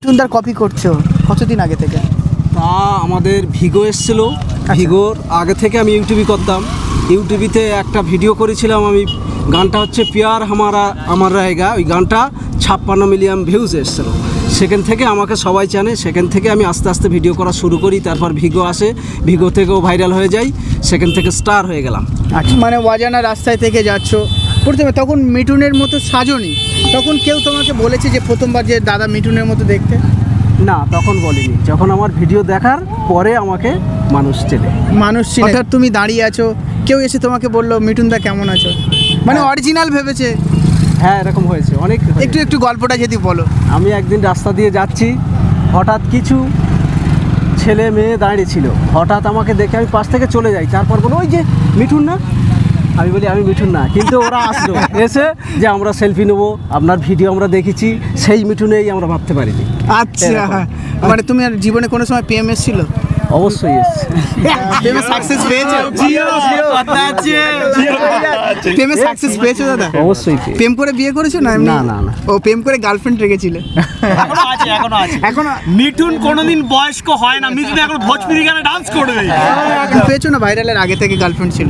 মিঠুনদার copy করছো কতদিন আগে থেকে? তা আমাদের ভিগো এসেছিলো, ভিগোর আগে থেকে আমি ইউটিউবই করতাম। ইউটিউবিতে একটা ভিডিও করেছিলাম আমি, গানটা হচ্ছে প্যার হামারা আমার রায়গা। ওই গানটা 56 মিলিয়ন ভিউজ এসেছিলো। সেখান থেকে আমাকে সবাই জানে, সেখান থেকে আমি আস্তে আস্তে ভিডিও করা শুরু করি। তারপর ভিগো আসে, ভিগো থেকেও ভাইরাল হয়ে যাই, সেখান থেকে স্টার হয়ে গেলাম। আচ্ছা, মানে অজানা রাস্তায় থেকে যাচ্ছ, প্রথমে তখন মিঠুনের মতো সাজনি, তখন কেউ তোমাকে বলেছে যে প্রথমবার যে দাদা মিঠুনের মতো দেখতে? না, তখন বলিনি। যখন আমার ভিডিও দেখার পরে আমাকে মানুষ চেনে। অর্থাৎ তুমি দাঁড়িয়ে আছো, কেউ এসে তোমাকে বললো মিঠুনদা কেমন আছো, মানে অরিজিনাল ভেবেছে? হ্যাঁ, এরকম হয়েছে অনেক। একটু গল্পটা যদি বলো। আমি একদিন রাস্তা দিয়ে যাচ্ছি, হঠাৎ কিছু ছেলে মেয়ে দাঁড়িয়ে ছিল। হঠাৎ আমাকে দেখে আমি পাশ থেকে চলে যাই, তারপর বলো ওই যে মিঠুন না। আমি বলি আমি মিঠুন না, কিন্তু ওরা আসলো এসে যে আমরা সেলফি নেবো, আপনার ভিডিও আমরা দেখেছি, সেই মিঠুনেই আমরা ভাবতে পারিনি। আচ্ছা, মানে তুমি আর জীবনে কোনো সময় পিএমএস ছিল? অবশ্যই এসছে। প্রেমে সাকসেস পেয়েছো? প্রেমে সাকসেস পেয়েছো দাদা? অবশ্যই। প্রেম করে বিয়ে করেছো না? না না না। ও প্রেম করে গার্লফ্রেন্ড রেখেছিলে? এখনো আছে। মিঠুন কোনোদিন বয়স্ক হয় না, মিঠুন এখন ভোজপুরি গানে ডান্স করবে। পেয়েছো না? ভাইরালের আগে থেকে গার্লফ্রেন্ড ছিল?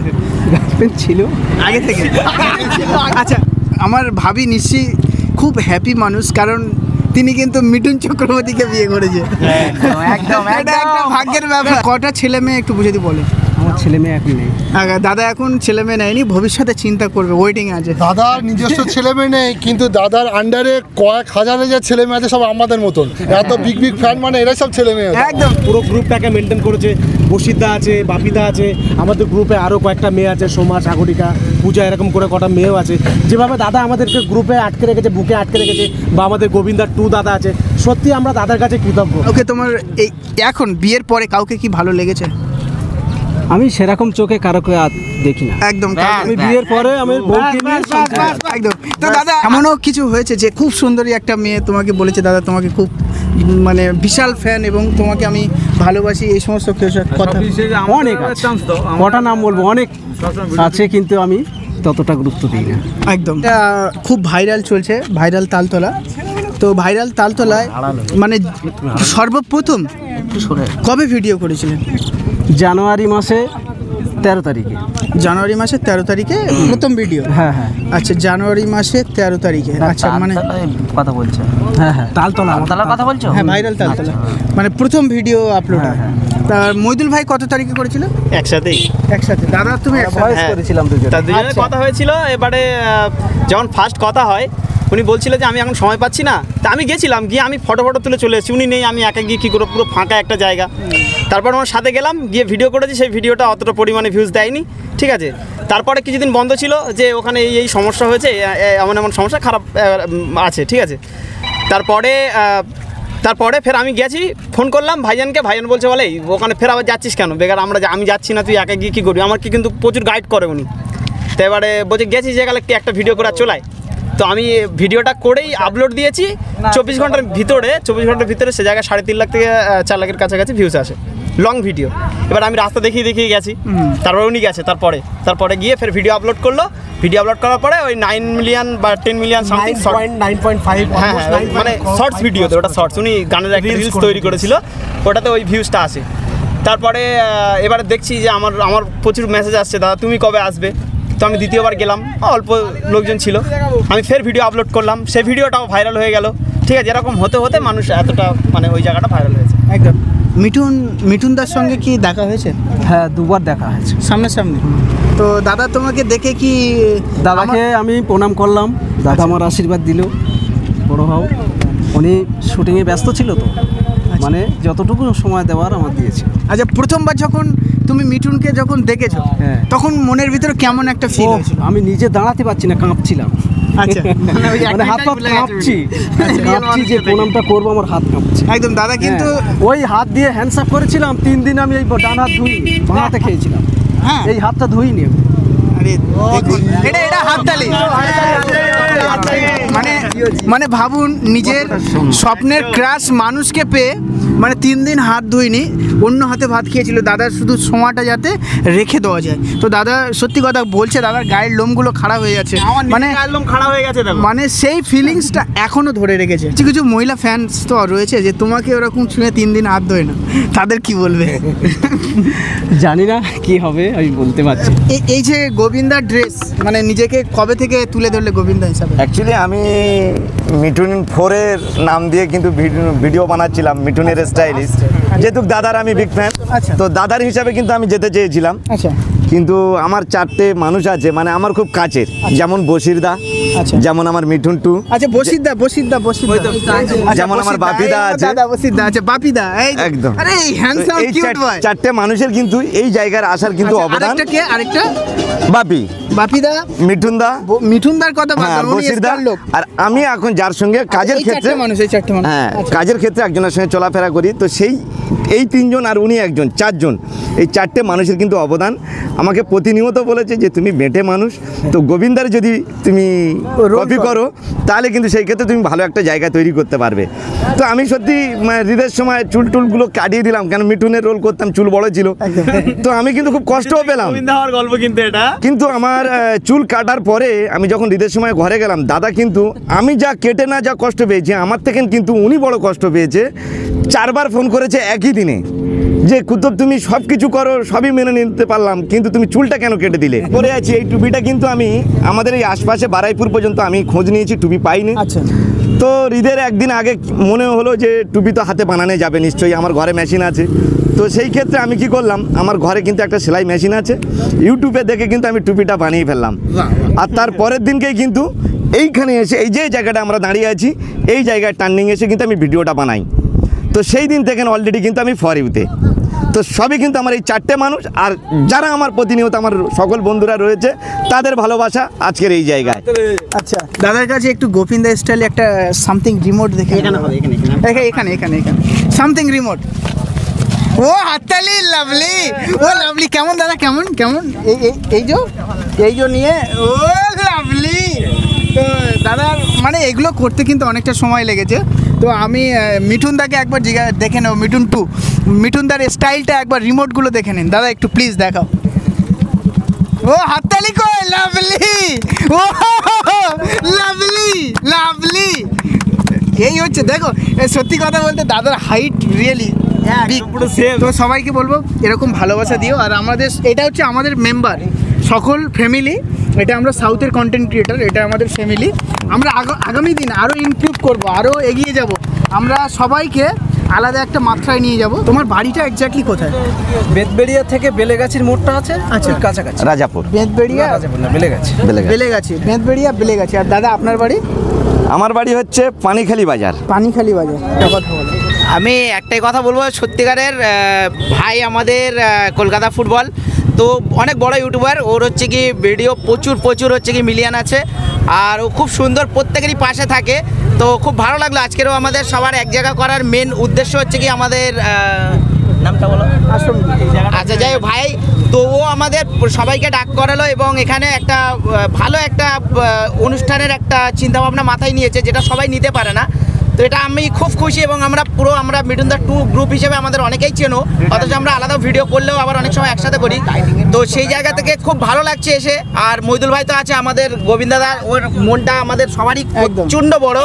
গার্লফ্রেন্ড ছিল আগে থেকে। আচ্ছা, আমার ভাবি নিশ্চয়ই খুব হ্যাপি মানুষ, কারণ তিনি কিন্তু মিঠুন চক্রবর্তীকে বিয়ে করেছে। একদম এটা একটা ভাগ্যের ব্যাপার। কটা ছেলে মেয়ে একটু বুঝে দি বলে? আমার ছেলে মেয়ে এখন নেই। দাদা এখন ছেলে মেয়ে নেয়নি, ভবিষ্যতে চিন্তা করবে, ওয়েটিং আছে। দাদার নিজস্ব ছেলে মেয়ে নেই, কিন্তু দাদার আন্ডারে কয়েক হাজারে যে ছেলে মেয়ে আছে সব আমাদের মতন। এত বিগ বিগ ফ্যান, মানে এরাই সব ছেলে মেয়ে। একদম পুরো গ্রুপটাকে মেনটেন করেছে। বসিদা আছে, বাপিদা আছে, আমাদের গ্রুপে আরও কয়েকটা মেয়ে আছে, সোমা, সাগরিকা, পূজা, এরকম করে কটা মেয়েও আছে। যেভাবে দাদা আমাদেরকে গ্রুপে আটকে রেখেছে, বুকে আটকে রেখেছে, বা আমাদের গোবিন্দার 2 দাদা আছে, সত্যি আমরা দাদার কাছে কৃতজ্ঞ। ওকে, তোমার এই এখন বিয়ের পরে কাউকে কি ভালো লেগেছে? আমি সেরকম চোখে কারোকে দেখি না। একদম আমি বিয়ের পরে আমি একদম। তো দাদা, এমনও কিছু হয়েছে যে খুব সুন্দরী একটা মেয়ে তোমাকে বলেছে দাদা তোমাকে খুব মানে বিশাল ফ্যান এবং তোমাকে আমি ভালোবাসি, এই সমস্ত কথা? অনেক আছে, কটা নাম বলবো, অনেক আছে, কিন্তু আমি ততটা গুরুত্ব দিই না। একদম। খুব ভাইরাল চলছে, ভাইরাল তালতলা। তো ভাইরাল তালতলায় মানে সর্বপ্রথম কবে ভিডিও করেছিলেন? জানুয়ারি মাসে 13 তারিখে। জানুয়ারি মাসের 13 তারিখে প্রথম ভিডিও? হ্যাঁ হ্যাঁ। আচ্ছা, জানুয়ারি মাসের 13 তারিখে। আচ্ছা, মানে কথা বলছো? হ্যাঁ হ্যাঁ, তালতলা কথা বলছো? হ্যাঁ, ভাইরাল তালতলা, মানে প্রথম ভিডিও আপলোড। তা মইদুল ভাই কত তারিখে করেছিল? একসাথে। দাদা তুমি ভয়েস করেছিলাম দুজনে। তার দুজনে কথা হয়েছিল। এবারে যখন ফার্স্ট কথা হয়, উনি বলছিল যে আমি এখন সময় পাচ্ছি না। তা আমি গেছিলাম, গিয়ে আমি ফটো তুলে চলে এসেছি। উনি নেই, আমি একা গিয়ে কী করে, পুরো ফাঁকা একটা জায়গা। তারপর আমার সাথে গেলাম, গিয়ে ভিডিও করেছি। সেই ভিডিওটা অতটা পরিমাণে ভিউজ দেয়নি, ঠিক আছে। তারপরে কিছুদিন বন্ধ ছিল, যে ওখানে এই সমস্যা হয়েছে, এমন সমস্যা খারাপ আছে, ঠিক আছে। তারপরে ফের আমি গেছি, ফোন করলাম ভাইজানকে। ভাইজান বলছে বলে ওখানে ফের আবার যাচ্ছিস কেন বেকার? আমি যাচ্ছি না, তুই একা গিয়ে কী করবি? আমাকে কিন্তু প্রচুর গাইড করে উনি। তো এবারে বলছে গেছি যে গেলে একটা ভিডিও করে চলায়। তো আমি ভিডিওটা করেই আপলোড দিয়েছি। 24 ঘন্টার ভিতরে সে জায়গায় 3.5 লাখ থেকে 4 লাখের কাছাকাছি ভিউজ আসে, লং ভিডিও। এবার আমি রাস্তা দেখিয়ে গেছি, তারপরে উনি গেছে। তারপরে গিয়ে ফের ভিডিও আপলোড করলো। ভিডিও আপলোড করার পরে ওই 9 মিলিয়ন বা 10 মিলিয়ন সামথিং, 9.5। হ্যাঁ, মানে শর্টস ভিডিওতে, ওটা শর্টস, উনি গানের একটা রিলস তৈরি করেছিল, ওটাতে ওই ভিউজটা আসে। তারপরে এবারে দেখছি যে আমার প্রচুর মেসেজ আসছে, দাদা তুমি কবে আসবে? তো আমি দ্বিতীয়বার গেলাম, অল্প লোকজন ছিল, আমি ফের ভিডিও আপলোড করলাম। সেই ভিডিওটাও ভাইরাল হয়ে গেল, ঠিক আছে। এরকম হতে হতে মানুষ এতটা, মানে ওই জায়গাটা ভাইরাল হয়েছে। একদম। মিঠুনদার সঙ্গে কি দেখা হয়েছে? হ্যাঁ, 2বার দেখা হয়েছে সামনাসামনি। তো দাদা তোমাকে দেখে কি? দাদাকে আমি প্রণাম করলাম, দাদা আমার আশীর্বাদ দিল, বড় হও। উনি শুটিংয়ে ব্যস্ত ছিল, তো মানে যতটুকু সময় দেওয়ার আমার দিয়েছে। আচ্ছা, প্রথমবার যখন তুমি মিঠুনকে যখন দেখেছো, তখন মনের ভিতরে কেমন একটা ফিল হয়েছিল? আমি নিজে দাঁড়াতে পারছি না, কাঁপছিলাম। আচ্ছা, মানে হাত পা কাঁপছি, যে প্রণামটা করবো, আমার হাত কাঁপছে একদম। দাদা কিন্তু ওই হাত দিয়ে হ্যান্ডসাপ করেছিলাম। 3 দিন আমি এই ডান হাত ধুইনি, বাঁ হাতে খেয়েছিলাম। হ্যাঁ, এই হাতটা ধুইনি। আরে এটা হাততালি। মানে ভাবুন, নিজের স্বপ্নের ক্রাশ মানুষকে পেয়ে মানে 3 দিন হাত ধুইনি, অন্য হাতে ভাত খেয়েছিল। দাদার শুধু সোমাটা যাতে রেখে দেওয়া যায়। তো দাদা সত্যি কথা বলছে, দাদার গায়ের লোমগুলো খারাপ হয়ে যাচ্ছে, মানে একদম খারাপ হয়ে গেছে দেখো। মানে সেই ফিলিংসটা এখনো ধরে রেখেছে। কিছু কিছু মহিলা ফ্যান্স তো রয়েছে যে তোমাকে ওরকম ছুঁয়ে 3 দিন হাত ধোয় না, তাদের কি বলবে? জানি না কি হবে, আমি বলতে পারছি। এই যে গোবিন্দার ড্রেস, মানে নিজেকে কবে থেকে তুলে ধরলে গোবিন্দা হিসাবে? অ্যাকচুয়ালি আমি মিঠুন 4-এর নাম দিয়ে কিন্তু ভিডিও বানাচ্ছিলাম, মিঠুনের স্টাইলিশ। যেহেতু দাদার আমি বিগ ফ্যান, আচ্ছা। তো দাদার হিসাবে কিন্তু আমি যেতে চেয়েছিলাম। আচ্ছা কিন্তু আমার 4টে মানুষ আছে, মানে আমার খুব কাছের, যেমন বশিরদা, আচ্ছা। যেমন আমার মিঠুন টু, আচ্ছা বসিরদা যেমন আমার বাপিদা আছে। দাদা বসিরদা আছে, বাপিদা এই একদম। আরে হ্যান্ডসাম এই কিউট বয়। 4টে মানুষের কিন্তু এই জায়গার আসার কিন্তু অবদান। আরেকটা কে? আরেকটা বাপি, বাপিদা, মিঠুনদা, মিঠুনদার কথা বাদ হ্যাঁ দাও, উনি বশিরদা, স্টার লোক। আর আমি এখন যার সঙ্গে কাজের এই ক্ষেত্রে চারটে মানুষ, এই চারটে মানুষ। হ্যাঁ আচ্ছা। কাজের ক্ষেত্রে একজনের সঙ্গে চলাফেরা করি, তো এই 3 জন আর উনি একজন, 4 জন, এই 4টে মানুষের কিন্তু অবদান। আমাকে প্রতিনিয়ত বলেছে যে তুমি বেটে মানুষ, তো গোবিন্দার যদি তুমি কপি করো তাহলে কিন্তু সেই ক্ষেত্রে তুমি ভালো একটা জায়গা তৈরি করতে পারবে। তো আমি সত্যি ঈদের সময় চুলগুলো কাটিয়ে দিলাম, কেন মিঠুনের রোল করতাম, চুল বড় ছিল, তো আমি কিন্তু খুব কষ্টও পেলাম। গোবিন্দা হওয়ার গল্প কিন্তু এটা। কিন্তু আমার চুল কাটার পরে আমি যখন ঈদের সময় ঘরে গেলাম, দাদা কিন্তু আমি যা কেটে না যা কষ্ট পেয়েছি, আমার থেকে কিন্তু উনি বড় কষ্ট পেয়েছে। 4বার ফোন করেছে একই দিনে যে কুতুব তুমি সব কিছু করো, সবই মেনে নিতে পারলাম, কিন্তু তুমি চুলটা কেন কেটে দিলে? পরে আছি এই টুপিটা কিন্তু আমি আমাদের এই আশপাশে বারাইপুর পর্যন্ত আমি খোঁজ নিয়েছি, টুপি পাইনি। আচ্ছা তো ঈদের একদিন আগে মনে হলো যে টুপি তো হাতে বানানো যাবে নিশ্চয়ই, আমার ঘরে মেশিন আছে। তো সেই ক্ষেত্রে আমি কি করলাম, আমার ঘরে কিন্তু একটা সেলাই মেশিন আছে, ইউটিউবে দেখে কিন্তু আমি টুপিটা বানিয়ে ফেললাম। আর তার পরের দিনকেই কিন্তু এইখানে এসে, এই যে জায়গাটা আমরা দাঁড়িয়ে আছি, এই জায়গায় টার্নিং এসে কিন্তু আমি ভিডিওটা বানাই। তো সেই দিন থেকে অলরেডি কিন্তু আমি ফর ইউতে। তো সবই কিন্তু আমার এই 4টে মানুষ, আর যারা আমার প্রতিনিয়ত আমার সকল বন্ধুরা রয়েছে, তাদের ভালোবাসা আজকের এই জায়গায়। আচ্ছা, দাদার কাছে একটু গোবিন্দা স্টাইলে একটা সামথিং রিমোট দেখে। এখানে সামথিং রিমোট। ও হাততালি, লাভলি, ও লাভলি। কেমন দাদা, কেমন কেমন এই যে নিয়ে, ও লাভলি। তো দাদার মানে এগুলো করতে কিন্তু অনেকটা সময় লেগেছে। তো আমি মিঠুনদাকে একবার দেখে নেব, মিঠুনদার স্টাইলটা একবার, রিমোটগুলো দেখে নিন দাদা, একটু প্লিজ দেখাও। ও হাততালি কই, লাভলি, ও লাভলি। এই হচ্ছে, দেখো সত্যি কথা বলতে দাদার হাইট রিয়েলি তো সবাইকে বলবো এরকম ভালোবাসা দিও। আর আমাদের এটা হচ্ছে আমাদের মেম্বার, সকল ফ্যামিলি, এটা আমরা সাউথের কন্টেন্ট ক্রিয়েটার, এটা আমাদের ফ্যামিলি। আমরা আগামী দিন আরও ইমপ্রুভ করব, আরও এগিয়ে যাব, আমরা সবাইকে আলাদা একটা মাত্রায় নিয়ে যাব। তোমার বাড়িটা এক্স্যাক্টলি কোথায়? বেতবেড়িয়া থেকে বেলেগাছির মোড়টা আছে, আচ্ছা কাছাকাছি। রাজাপুর, বেতবেড়িয়া, বেলেগাছি। বেলেগাছি, বেতবেড়িয়া, বেলেগাছি। আর দাদা আপনার বাড়ি? আমার বাড়ি হচ্ছে পানিখালি বাজার। পানিখালি বাজার। কথা বলো। আমি একটাই কথা বলবো, সত্যিকারের ভাই আমাদের কলকাতা ফুটবল তো অনেক বড় ইউটিউবার, ওর হচ্ছে কি ভিডিও প্রচুর হচ্ছে কি মিলিয়ন আছে, আর ও খুব সুন্দর প্রত্যেকেরই পাশে থাকে। তো খুব ভালো লাগলো আজকেরও আমাদের সবার এক জায়গা করার মেন উদ্দেশ্য হচ্ছে কি আমাদের নামটা বলো। আচ্ছা যাই হোক ভাই, তো ও আমাদের সবাইকে ডাক করালো এবং এখানে একটা ভালো একটা অনুষ্ঠানের একটা চিন্তাভাবনা মাথায় নিয়েছে, যেটা সবাই নিতে পারে না। তো এটা আমি খুব খুশি, এবং আমরা মিঠুনদা 2 গ্রুপ হিসেবে আমাদের অনেকেই চেনো, অথচ আমরা আলাদা ভিডিও করলেও আবার অনেক সময় একসাথে করি। তো সেই জায়গা থেকে খুব ভালো লাগছে এসে। আর মইদুল ভাই তো আছে আমাদের, গোবিন্দাদা, ওর মনটা আমাদের সবারই প্রচণ্ড বড়।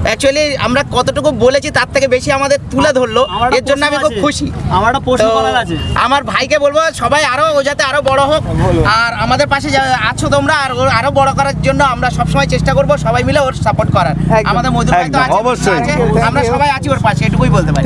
অ্যাকচুয়ালি আমরা কতটুকু বলেছি তার থেকে বেশি আমাদের তুলে ধরলো, এর জন্য আমি খুব খুশি। আমার একটা প্রশ্ন করার আছে, আমার ভাইকে বলবো সবাই ও যাতে আরো বড় হোক, আর আমাদের পাশে আছো তোমরা, আর ওর আরো বড় করার জন্য আমরা সবসময় চেষ্টা করবো সবাই মিলে ওর সাপোর্ট করার। আমাদের মইদুল ভাই তো আছে, অবশ্যই। আমরা সবাই আছি ওর পাশে, এটুকুই বলতে পারি।